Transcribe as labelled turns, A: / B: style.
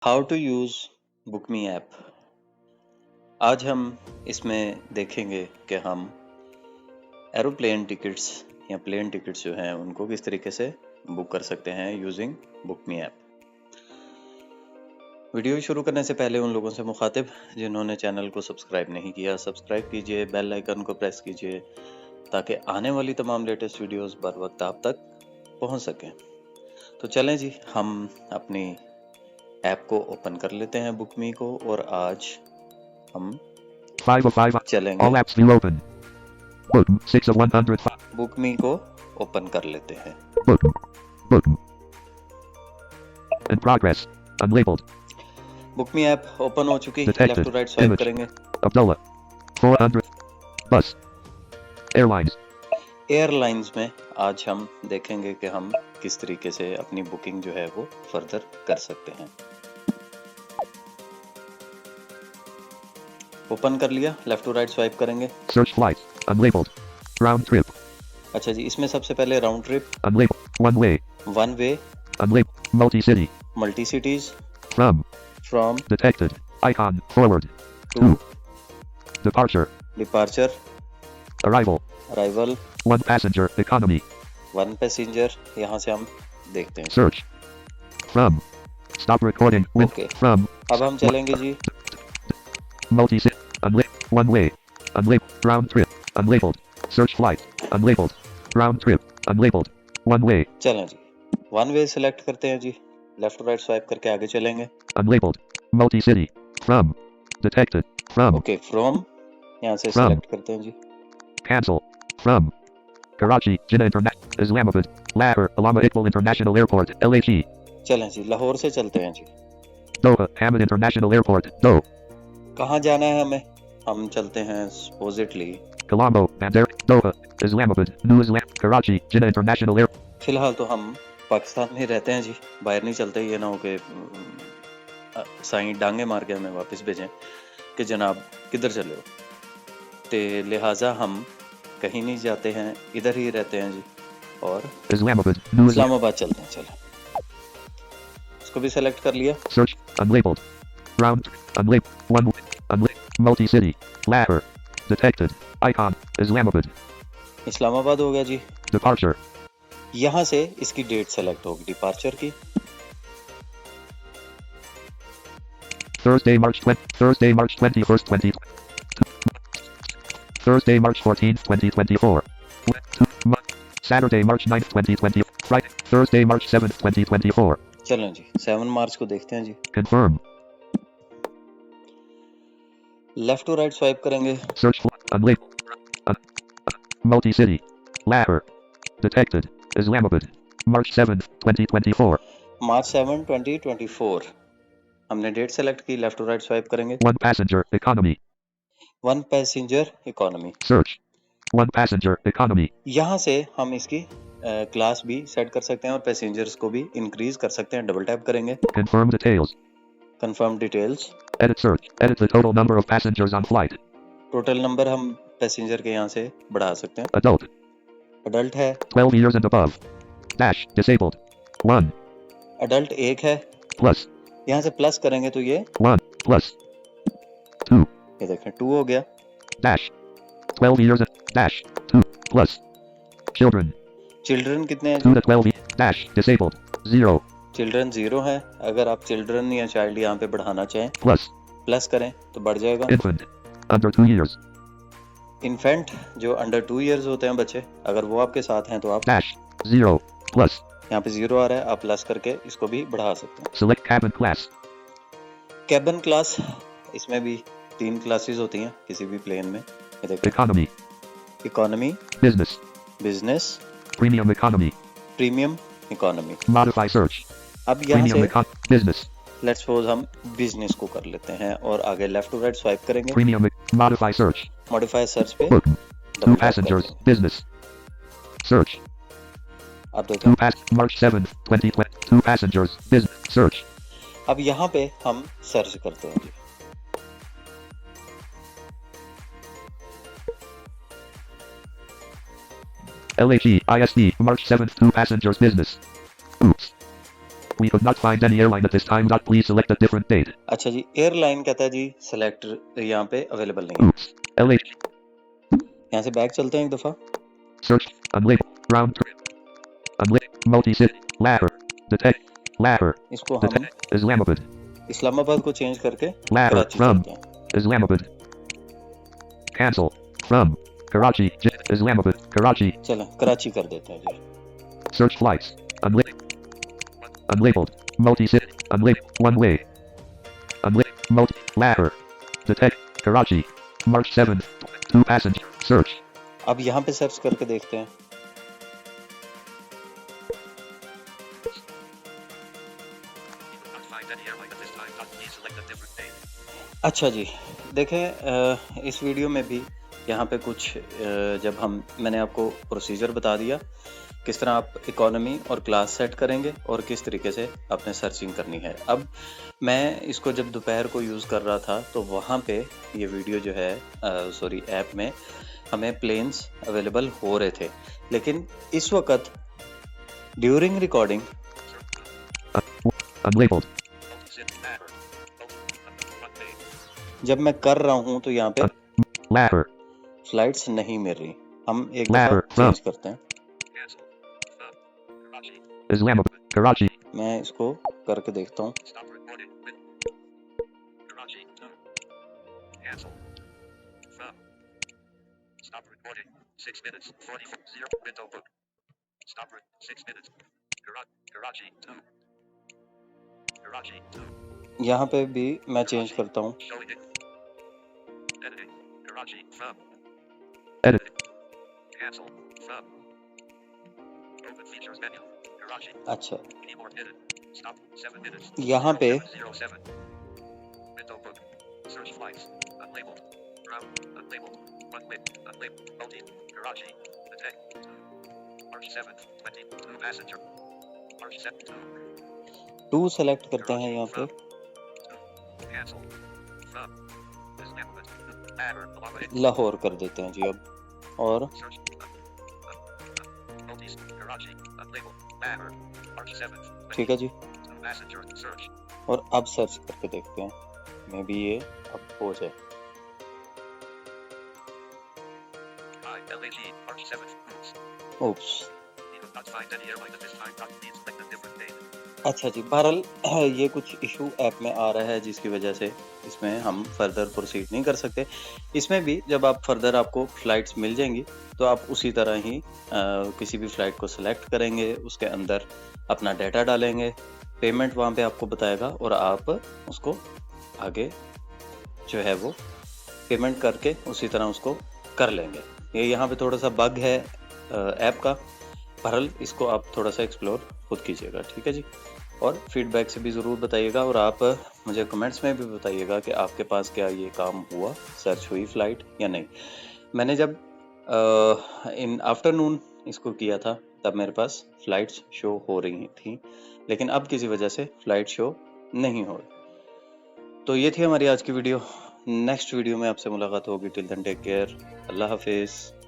A: How to use BookMe app. आज हम इसमें देखेंगे कि हम एरोप्लेन टिकट्स या प्लेन टिकट्स जो हैं उनको किस तरीके से बुक कर सकते हैं यूजिंग बुकमी ऐप। वीडियो शुरू करने से पहले उन लोगों से मुखातिब जिन्होंने चैनल को सब्सक्राइब नहीं किया, सब्सक्राइब कीजिए, बेल आइकन को प्रेस कीजिए ताकि आने वाली तमाम लेटेस्ट वीडियोस बर वक्त आप तक पहुंच सकें। तो चलें जी, हम अपनी ऐप को ओपन कर लेते हैं बुकमी को, और आज हम
B: 5 of 5.
A: चलेंगे
B: All apps view open. Button. 6 of 105.
A: बुकमी को ओपन कर लेते हैं।
B: Button. Button. In progress. Unlabeled.
A: BookMe app open हो चुकी,
B: Detected.
A: Left to right swipe
B: Image.
A: करेंगे।
B: Abdullah. 400. Bus. Airlines.
A: एयरलाइंस में आज हम देखेंगे कि हम किस तरीके से अपनी बुकिंग जो है वो फर्दर कर सकते हैं। ओपन कर लिया, लेफ्ट टू राइट स्वाइप करेंगे।
B: Search flights. Unlabeled. Round trip.
A: अच्छा जी, इसमें सबसे पहले round trip,
B: Unlabeled. One way.
A: One way,
B: Unlabeled. Multi-city.
A: Multi cities,
B: From.
A: From,
B: Detected. Icon. Forward.
A: To,
B: Departure.
A: Departure,
B: Arrival.
A: Arrival,
B: One passenger. Economy.
A: One passenger. यहाँ से हम देखते हैं।
B: Search. From. Stop recording. With.
A: Okay.
B: From.
A: अब हम चलेंगे जी
B: Multi-city. Unlabeled. One way. Unlabeled. Round trip. Unlabeled. Search flight. Unlabeled. Round trip. Unlabeled. One way.
A: चलें जी, one way select करते हैं जी, लेफ्ट टू राइट स्वाइप करके आगे चलेंगे।
B: Unlabeled. Multi-city. From. Detected. From.
A: Okay, from यहाँ से
B: From.
A: सिलेक्ट करते हैं जी।
B: Cancel. From. Karachi. Jinnah International. Islamabad. Lahore. Allama Iqbal International Airport. LHE.
A: चलें जी, लाहौर से चलते हैं जी।
B: Doha. Hamad International Airport. Doha.
A: कहाँ जाना है हमें? हम चलते हैं supposedly,
B: Colombo. Bandar. Doha. Islamabad. New Islam. Karachi. Jinnah International Airport.
A: फिलहाल तो हम पाकिस्तान में रहते हैं जी, बाहर नहीं चलते। ये ना हो कि साईं डांगे मार के हमें वापस भेजें कि जनाब किधर चले हो। तो लिहाजा हम कहीं नहीं जाते हैं, इधर ही रहते हैं जी, और
B: Islamabad. New Islam.
A: इस्लामाबाद चलते हैं। चलें, इसको भी सेलेक्ट कर लिया।
B: Search. Unlabeled. Round. Unlabeled. One. Unlabeled. Multi-city. Lahore. Detected. Icon. Islamabad.
A: Islamabad हो गया जी।
B: Departure.
A: यहाँ से इसकी डेट सेलेक्ट होगी डिपार्चर की।
B: Thursday, March 21st, 20. Thursday, March 14th, 2024. Saturday, March 9th, 2020. Friday, Thursday, March 7th, 2024.
A: चलें जी, 7 मार्च को देखते हैं जी।
B: Confirm.
A: Left to right swipe करेंगे।
B: Search for unlabeled. Multi-city. Lahore. Detected. Islamabad. March 7th, 2024.
A: मार्च 7, 2024 हमने डेट सेलेक्ट की, लेफ्ट टू राइट स्वाइप करेंगे।
B: One passenger. Economy.
A: One passenger economy,
B: Search. One passenger. Economy.
A: यहाँ से हम इसकी क्लास भी set कर सकते हैं और पैसेंजर्स को भी इंक्रीज कर सकते हैं। डबल टैप करेंगे,
B: Confirm details.
A: Confirm details,
B: Edit search. Edit the total number of passengers on flight.
A: Total number हम पैसेंजर के यहाँ से बढ़ा सकते हैं।
B: Adult.
A: अडल्ट है,
B: 12 years and above. Dash. Disabled. 1.
A: Adult एक है,
B: Plus.
A: यहाँ से प्लस करेंगे तो ये
B: 1. Plus. 2.
A: ये देखें 2 हो गया।
B: Dash. 12 years and dash. 2. Plus. Children.
A: Children कितने हैं?
B: 2 to 12. Dash. Disabled. 0.
A: चिल्ड्रन 0 है। अगर आप चिल्ड्रन या चाइल्ड यहाँ पे बढ़ाना चाहें,
B: Plus.
A: प्लस करें तो बढ़ जाएगा।
B: Infant. Under 2 years.
A: इन्फेंट जो अंडर 2 इयर्स होते हैं बच्चे, अगर वो आपके साथ हैं तो आप
B: Dash. 0. Plus.
A: यहाँ पे 0 आ रहा है, आप प्लस करके इसको भी बढ़ा सकते हैं।
B: Select cabin class.
A: Cabin class, इसमें भी 3 क्लासेस होती हैं किसी भी प्लेन में। ये देखिए,
B: Economy.
A: Economy,
B: Business.
A: Business,
B: Premium economy.
A: Premium economy.
B: Modify search.
A: अब यहाँ
B: Premium
A: से
B: business.
A: लेट्स सपोज हम बिजनेस को कर लेते हैं और आगे लेफ्ट टू राइट स्वाइप करेंगे।
B: Premium. Modify search.
A: Modify search पे
B: Button.
A: Double
B: 2
A: tap
B: passengers.
A: करते हैं।
B: Business. Search.
A: अब देखें,
B: 2 March 7th, 2020. 2 passengers. Business. Search.
A: अब यहाँ पे हम सर्च करते हैं जी।
B: LHE. ISD. March 7th. 2 passengers. Business. Oops. We could not find any airline at this time. Please select a different date.
A: अच्छा जी, एयरलाइन कहता है जी सेलेक्ट यहाँ पे अवेलेबल नहीं है।
B: Oops. LH.
A: यहाँ से बैक चलते हैं एक दफा।
B: Search. Unlabeled. Round trip. Unlabeled. Multi-city. Ladder. Detect. Ladder.
A: इसको हम
B: Detect. Islamabad.
A: इस्लामाबाद को चेंज करके
B: Ladder.
A: कराची
B: From.
A: चलते हैं।
B: Islamabad. Cancel. From. Karachi. Islamabad. Karachi.
A: चलें कराची कर देते हैं जी।
B: Search flights. Unlabeled. Multi-city. Unlabeled. One way. Unlabeled. Ladder. Detect. Karachi. March 7th. 2 passenger. Search.
A: अब यहाँ पे सर्च करके देखते हैं। अच्छा जी, देखें इस वीडियो में भी यहाँ पे कुछ जब मैंने आपको प्रोसीजर बता दिया किस तरह आप इकोनॉमी और क्लास सेट करेंगे और किस तरीके से आपने सर्चिंग करनी है। अब मैं इसको जब दोपहर को यूज़ कर रहा था तो वहाँ पे ये वीडियो जो है ऐप में हमें प्लेन्स अवेलेबल हो रहे थे, लेकिन इस वक्त ड्यूरिंग रिकॉर्डिंग
B: Unlabeled.
A: जब मैं कर रहा हूँ तो यहाँ पे
B: Ladder.
A: फ्लाइट्स नहीं मिल रही। हम एक
B: Ladder.
A: दफा चेंज करते हैं।
B: Islamabad. Karachi.
A: मैं इसको करके देखता हूँ। यहाँ पे भी मैं चेंज करता हूँ।
B: Edit.
A: अच्छा, यहाँ पे टू सेलेक्ट करते हैं। यहाँ पे लाहौर कर देते हैं जी अब, और ठीक है जी। और अब सर्च करके देखते हैं, मे बी ये अब हो जाए। ओप्स, अच्छा जी, बहरहाल ये कुछ इशू ऐप में आ रहा है जिसकी वजह से इसमें हम फर्दर प्रोसीड नहीं कर सकते। इसमें भी जब आप फर्दर आपको फ़्लाइट्स मिल जाएंगी तो आप उसी तरह ही किसी भी फ़्लाइट को सिलेक्ट करेंगे, उसके अंदर अपना डाटा डालेंगे, पेमेंट वहाँ पे आपको बताएगा और आप उसको आगे जो है वो पेमेंट करके उसी तरह उसको कर लेंगे। ये यहाँ पे थोड़ा सा बग है ऐप का, बहरहाल इसको आप थोड़ा सा एक्सप्लोर खुद कीजिएगा, ठीक है जी। और फीडबैक से भी ज़रूर बताइएगा और आप मुझे कमेंट्स में भी बताइएगा कि आपके पास क्या ये काम हुआ, सर्च हुई फ़्लाइट या नहीं। मैंने जब इन आफ्टरनून इसको किया था तब मेरे पास फ़्लाइट्स शो हो रही थी, लेकिन अब किसी वजह से फ़्लाइट शो नहीं हो रही। तो ये थी हमारी आज की वीडियो। नेक्स्ट वीडियो में आपसे मुलाकात होगी। टिल देन टेक केयर, अल्लाह हाफिज़।